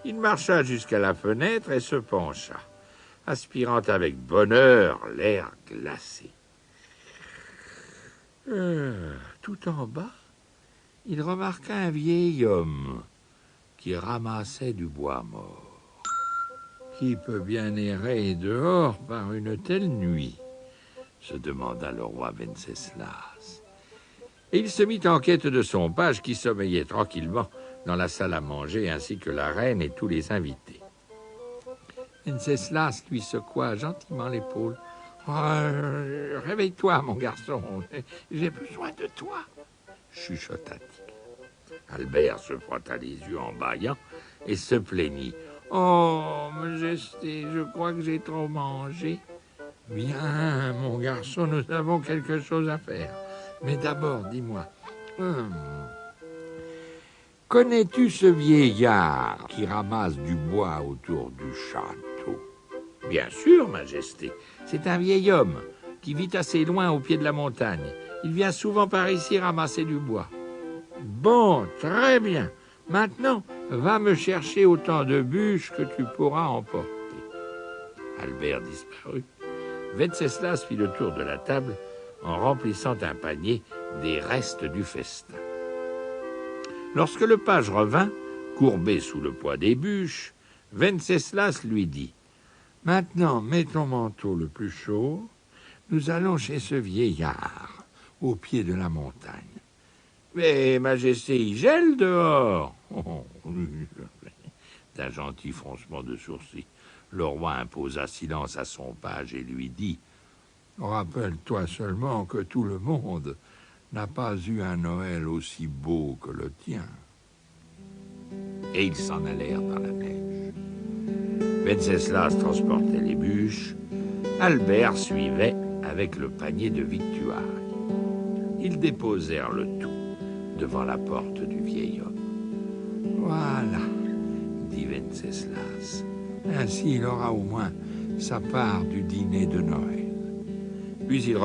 Il marcha jusqu'à la fenêtre et se pencha, aspirant avec bonheur l'air glacé. Tout en bas, il remarqua un vieil homme qui ramassait du bois mort. Qui peut bien errer dehors par une telle nuit? Se demanda le roi Venceslas. Et il se mit en quête de son page qui sommeillait tranquillement dans la salle à manger, ainsi que la reine et tous les invités. Venceslas lui secoua gentiment l'épaule. Réveille-toi, mon garçon, j'ai besoin de toi, chuchota-t-il. Albert se frotta les yeux en bâillant et se plaignit. Oh, majesté, je crois que j'ai trop mangé. Bien, mon garçon, nous avons quelque chose à faire. Mais d'abord, dis-moi, connais-tu ce vieillard qui ramasse du bois autour du château? Bien sûr, Majesté. C'est un vieil homme qui vit assez loin au pied de la montagne. Il vient souvent par ici ramasser du bois. Bon, très bien. Maintenant, va me chercher autant de bûches que tu pourras emporter. Albert disparut. Venceslas fit le tour de la table en remplissant un panier des restes du festin. Lorsque le page revint, courbé sous le poids des bûches, Venceslas lui dit « Maintenant, mets ton manteau le plus chaud. Nous allons chez ce vieillard, au pied de la montagne. » « Mais, Majesté, il gèle dehors. » D'un gentil froncement de sourcils, le roi imposa silence à son page et lui dit « Rappelle-toi seulement que tout le monde n'a pas eu un Noël aussi beau que le tien. » Et ils s'en allèrent dans la neige. Venceslas transportait les bûches. Albert suivait avec le panier de victuailles. Ils déposèrent le tout devant la porte du vieil homme. « Voilà, dit Venceslas. Ainsi il aura au moins sa part du dîner de Noël. » Puis il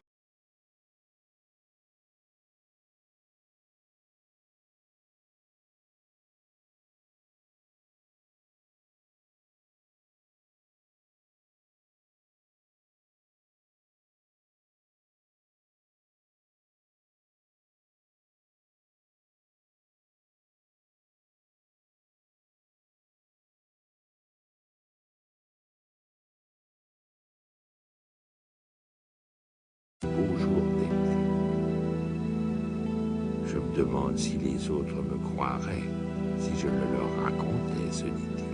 beau jour d'été. Je me demande si les autres me croiraient si je le leur racontais, se dit-il.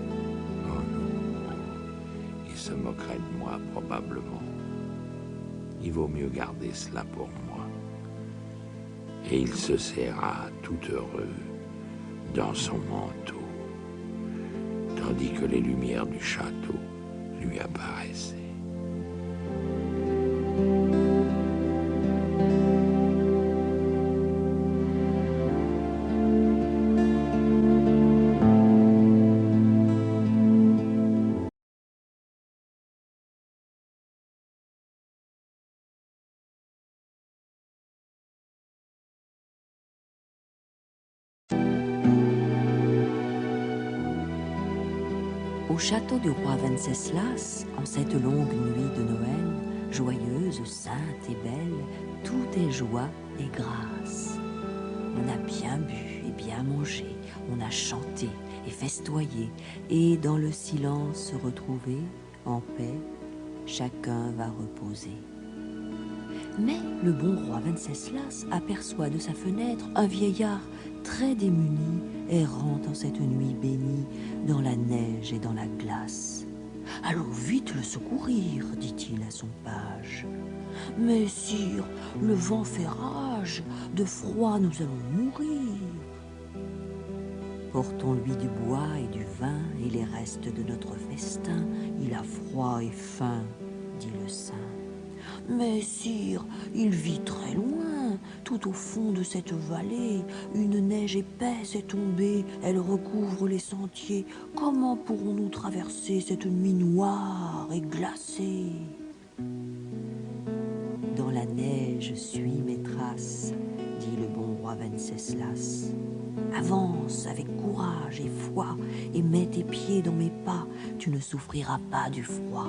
Oh non, ils se moqueraient de moi probablement. Il vaut mieux garder cela pour moi. Et il se serra tout heureux dans son manteau, tandis que les lumières du château lui apparaissaient. Au château du roi Venceslas, en cette longue nuit de Noël, joyeuse, sainte et belle, tout est joie et grâce. On a bien bu et bien mangé, on a chanté et festoyé, et dans le silence retrouvé, en paix, chacun va reposer. Mais le bon roi Venceslas aperçoit de sa fenêtre un vieillard très démuni, errant en cette nuit bénie, dans la neige et dans la glace. « Allons vite le secourir, dit-il à son page. « Mais sire, le vent fait rage, de froid nous allons mourir. » « Portons-lui du bois et du vin et les restes de notre festin, il a froid et faim, dit le saint. « Mais sire, il vit très loin, tout au fond de cette vallée. Une neige épaisse est tombée, elle recouvre les sentiers. Comment pourrons-nous traverser cette nuit noire et glacée ? » « Dans la neige, suis mes traces, dit le bon roi Venceslas. Avance avec courage et foi, et mets tes pieds dans mes pas, tu ne souffriras pas du froid. »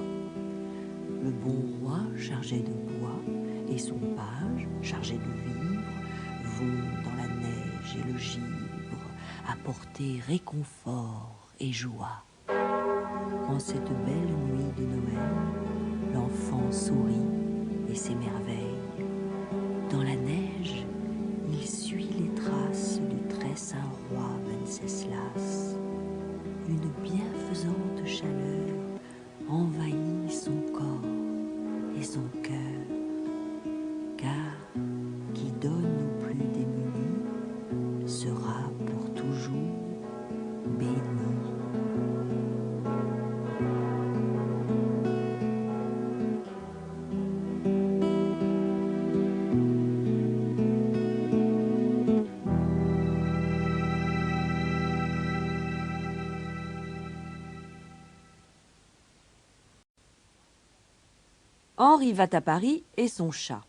Le bon roi, chargé de bois, et son page, chargé de vivres, vont dans la neige et le givre apporter réconfort et joie. En cette belle nuit de Noël, l'enfant sourit et s'émerveille. Dans la neige, il suit les traces du très saint roi Venceslas. Une bienfaisante chaleur envahit son corps et son cœur, car qui donne aux plus démunis sera pour toujours béni. Henri va à Paris et son chat.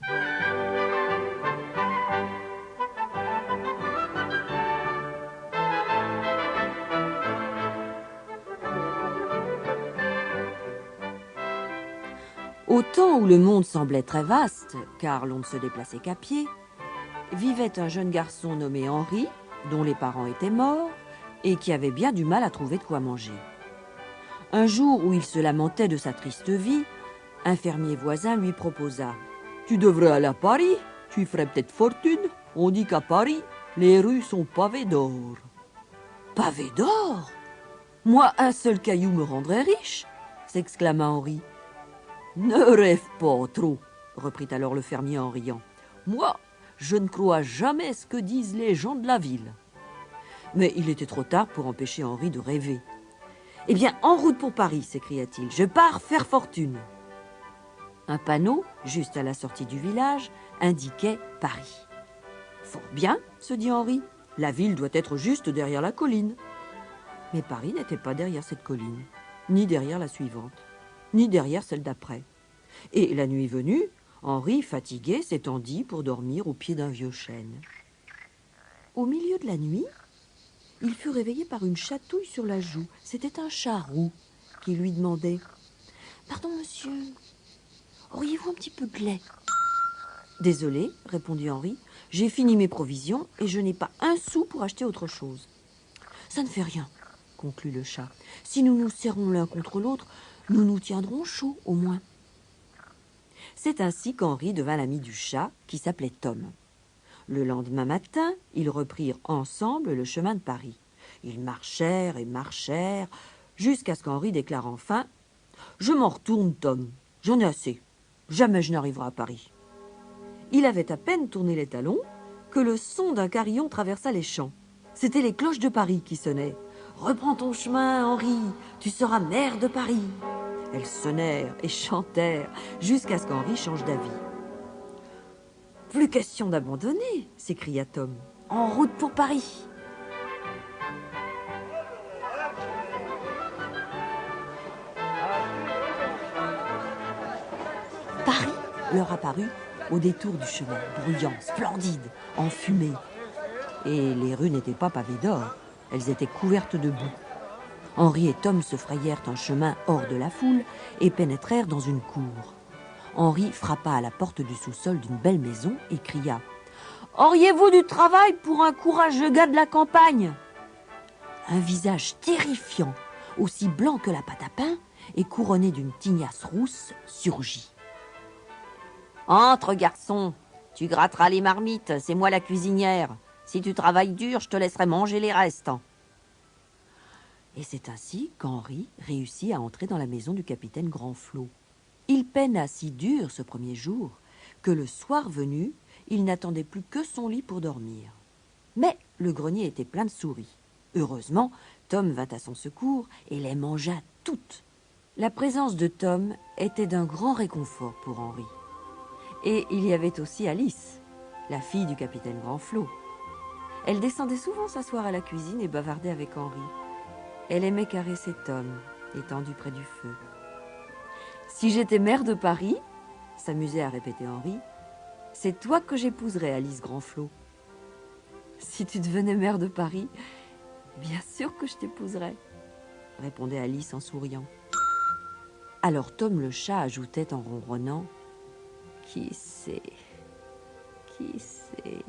Au temps où le monde semblait très vaste, car l'on ne se déplaçait qu'à pied, vivait un jeune garçon nommé Henri, dont les parents étaient morts, et qui avait bien du mal à trouver de quoi manger. Un jour où il se lamentait de sa triste vie, un fermier voisin lui proposa « Tu devrais aller à Paris, tu y ferais peut-être fortune. On dit qu'à Paris, les rues sont pavées d'or. » « Pavées d'or? Moi, un seul caillou me rendrait riche !» s'exclama Henri. « Ne rêve pas trop, » reprit alors le fermier en riant. « Moi, je ne crois jamais ce que disent les gens de la ville. » Mais il était trop tard pour empêcher Henri de rêver. « Eh bien, en route pour Paris, s'écria-t-il, je pars faire fortune. » Un panneau, juste à la sortie du village, indiquait Paris. « Fort bien, se dit Henri, la ville doit être juste derrière la colline. » Mais Paris n'était pas derrière cette colline, ni derrière la suivante, ni derrière celle d'après. Et la nuit venue, Henri, fatigué, s'étendit pour dormir au pied d'un vieux chêne. Au milieu de la nuit, il fut réveillé par une chatouille sur la joue. C'était un chat roux qui lui demandait « Pardon, monsieur, auriez-vous un petit peu de lait ?»« Désolé, répondit Henri, j'ai fini mes provisions et je n'ai pas un sou pour acheter autre chose. »« Ça ne fait rien, conclut le chat. Si nous nous serrons l'un contre l'autre, nous nous tiendrons chaud au moins. » C'est ainsi qu'Henri devint l'ami du chat qui s'appelait Tom. Le lendemain matin, ils reprirent ensemble le chemin de Paris. Ils marchèrent et marchèrent, jusqu'à ce qu'Henri déclare enfin « Je m'en retourne, Tom, j'en ai assez. Jamais je n'arriverai à Paris. » Il avait à peine tourné les talons que le son d'un carillon traversa les champs. C'étaient les cloches de Paris qui sonnaient. « Reprends ton chemin, Henri, tu seras maire de Paris. » Elles sonnèrent et chantèrent jusqu'à ce qu'Henri change d'avis. « Plus question d'abandonner, » s'écria Tom. « En route pour Paris. » Paris leur apparut au détour du chemin, bruyant, splendide, enfumé. Et les rues n'étaient pas pavées d'or, elles étaient couvertes de boue. Henri et Tom se frayèrent un chemin hors de la foule et pénétrèrent dans une cour. Henri frappa à la porte du sous-sol d'une belle maison et cria « Auriez-vous du travail pour un courageux gars de la campagne ?» Un visage terrifiant, aussi blanc que la pâte à pain et couronné d'une tignasse rousse, surgit. « Entre, garçon, tu gratteras les marmites, c'est moi la cuisinière. Si tu travailles dur, je te laisserai manger les restes. » Et c'est ainsi qu'Henri réussit à entrer dans la maison du capitaine Grandflot. Il peina si dur ce premier jour que le soir venu, il n'attendait plus que son lit pour dormir. Mais le grenier était plein de souris. Heureusement, Tom vint à son secours et les mangea toutes. La présence de Tom était d'un grand réconfort pour Henri. Et il y avait aussi Alice, la fille du capitaine Grandflot. Elle descendait souvent s'asseoir à la cuisine et bavarder avec Henri. Elle aimait caresser Tom, étendu près du feu. « Si j'étais maire de Paris, » s'amusait à répéter Henri, « c'est toi que j'épouserais, Alice Grandflot. »« Si tu devenais maire de Paris, bien sûr que je t'épouserais, » répondait Alice en souriant. Alors Tom le chat ajoutait en ronronnant, « Qui sait, qui sait ?»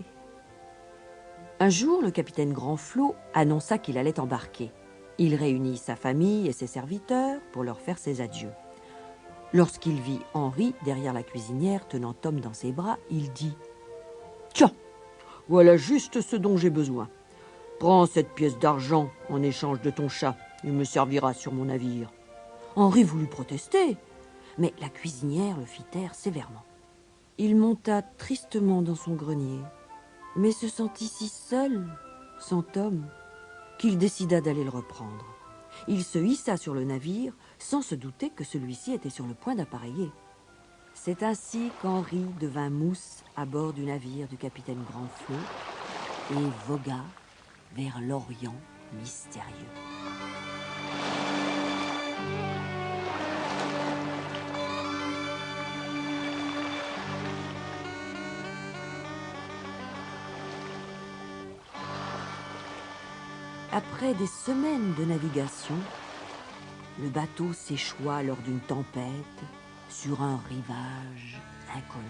Un jour, le capitaine Grandflot annonça qu'il allait embarquer. Il réunit sa famille et ses serviteurs pour leur faire ses adieux. Lorsqu'il vit Henri derrière la cuisinière tenant Tom dans ses bras, il dit « Tiens, voilà juste ce dont j'ai besoin. Prends cette pièce d'argent en échange de ton chat, il me servira sur mon navire. » Henri voulut protester, mais la cuisinière le fit taire sévèrement. Il monta tristement dans son grenier, mais se sentit si seul, sans Tom, qu'il décida d'aller le reprendre. Il se hissa sur le navire sans se douter que celui-ci était sur le point d'appareiller. C'est ainsi qu'Henri devint mousse à bord du navire du capitaine Grandflot et vogua vers l'Orient mystérieux. Après des semaines de navigation, le bateau s'échoua lors d'une tempête sur un rivage inconnu.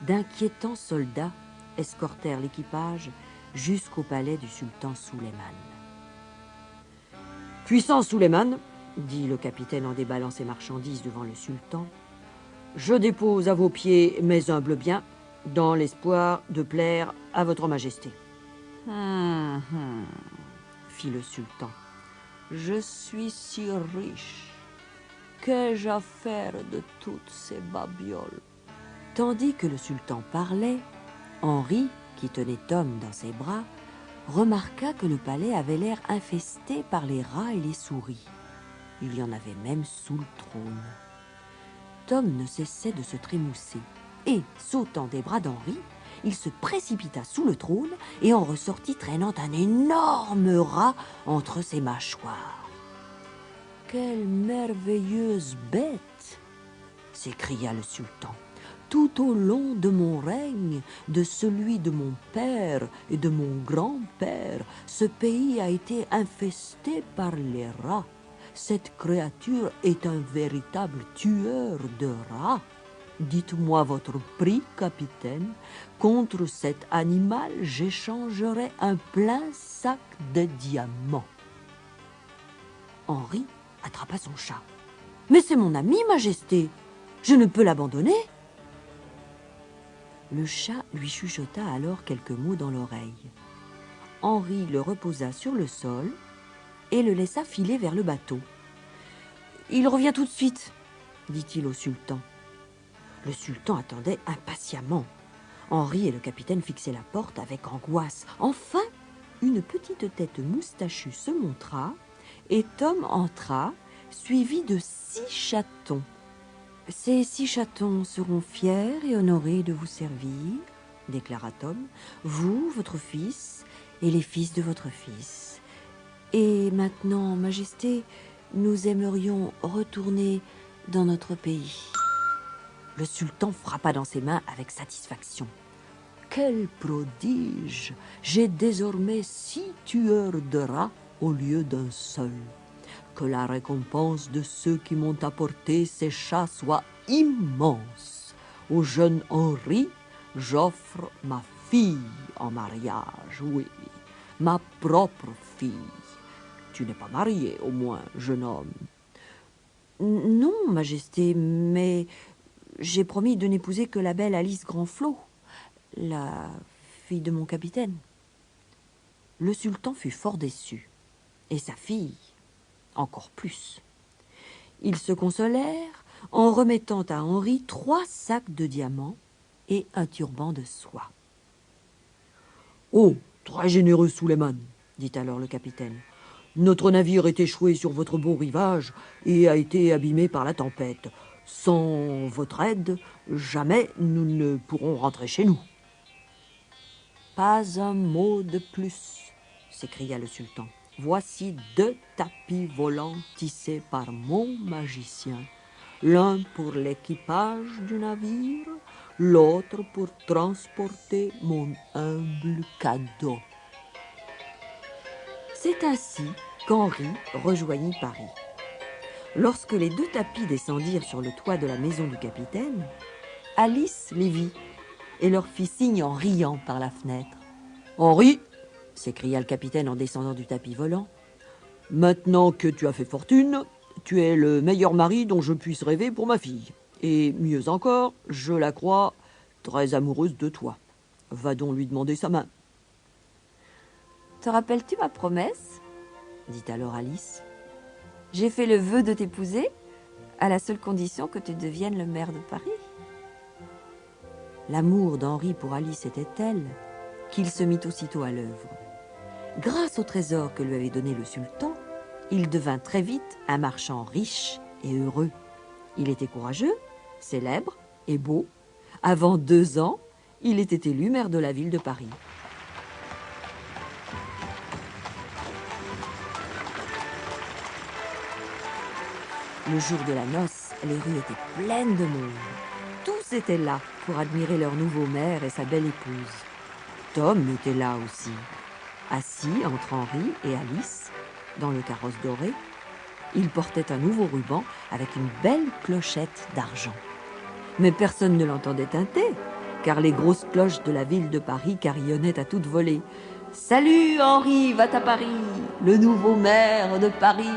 D'inquiétants soldats escortèrent l'équipage jusqu'au palais du sultan Suleiman. « Puissant Suleiman, dit le capitaine en déballant ses marchandises devant le sultan, je dépose à vos pieds mes humbles biens dans l'espoir de plaire à votre majesté. » fit le sultan. « Je suis si riche. Qu'ai-je à faire de toutes ces babioles ?» Tandis que le sultan parlait, Henri, qui tenait Tom dans ses bras, remarqua que le palais avait l'air infesté par les rats et les souris. Il y en avait même sous le trône. Tom ne cessait de se trémousser et, sautant des bras d'Henri, il se précipita sous le trône et en ressortit traînant un énorme rat entre ses mâchoires. « Quelle merveilleuse bête !» s'écria le sultan. « Tout au long de mon règne, de celui de mon père et de mon grand-père, ce pays a été infesté par les rats. Cette créature est un véritable tueur de rats. Dites-moi votre prix, capitaine. Contre cet animal, j'échangerai un plein sac de diamants. » Henri attrapa son chat. « Mais c'est mon ami, majesté. Je ne peux l'abandonner. » Le chat lui chuchota alors quelques mots dans l'oreille. Henri le reposa sur le sol et le laissa filer vers le bateau. « Il revient tout de suite, » dit-il au sultan. Le sultan attendait impatiemment. Henri et le capitaine fixaient la porte avec angoisse. Enfin, une petite tête moustachue se montra et Tom entra, suivi de 6 chatons. « Ces 6 chatons seront fiers et honorés de vous servir, » déclara Tom, « vous, votre fils, et les fils de votre fils. Et maintenant, majesté, nous aimerions retourner dans notre pays. » Le sultan frappa dans ses mains avec satisfaction. « Quel prodige! J'ai désormais 6 tueurs de rats au lieu d'un seul. Que la récompense de ceux qui m'ont apporté ces chats soit immense. Au jeune Henri, j'offre ma fille en mariage, oui, ma propre fille. Tu n'es pas marié, au moins, jeune homme. »« Non, majesté, mais j'ai promis de n'épouser que la belle Alice Grandflot, la fille de mon capitaine. » Le sultan fut fort déçu, et sa fille encore plus. Ils se consolèrent en remettant à Henri 3 sacs de diamants et un turban de soie. « Oh, très généreux Suleiman, » dit alors le capitaine. « Notre navire est échoué sur votre beau rivage et a été abîmé par la tempête. Sans votre aide, jamais nous ne pourrons rentrer chez nous. »« Pas un mot de plus, » s'écria le sultan. « Voici 2 tapis volants tissés par mon magicien, l'un pour l'équipage du navire, l'autre pour transporter mon humble cadeau. » C'est ainsi qu'Henri rejoignit Paris. Lorsque les 2 tapis descendirent sur le toit de la maison du capitaine, Alice les vit et leur fit signe en riant par la fenêtre. « Henri !» s'écria le capitaine en descendant du tapis volant. « Maintenant que tu as fait fortune, tu es le meilleur mari dont je puisse rêver pour ma fille. Et mieux encore, je la crois très amoureuse de toi. Va donc lui demander sa main. »« Te rappelles-tu ma promesse ?» dit alors Alice. « J'ai fait le vœu de t'épouser à la seule condition que tu deviennes le maire de Paris. » L'amour d'Henri pour Alice était tel qu'il se mit aussitôt à l'œuvre. Grâce au trésor que lui avait donné le sultan, il devint très vite un marchand riche et heureux. Il était courageux, célèbre et beau. Avant 2 ans, il était élu maire de la ville de Paris. Le jour de la noce, les rues étaient pleines de monde. Tous étaient là pour admirer leur nouveau maire et sa belle épouse. Tom était là aussi, assis Ainsi, entre Henri et Alice, dans le carrosse doré, ils portaient un nouveau ruban avec une belle clochette d'argent. Mais personne ne l'entendait tinter, car les grosses cloches de la ville de Paris carillonnaient à toute volée. « Salut Henri, va à Paris, le nouveau maire de Paris !»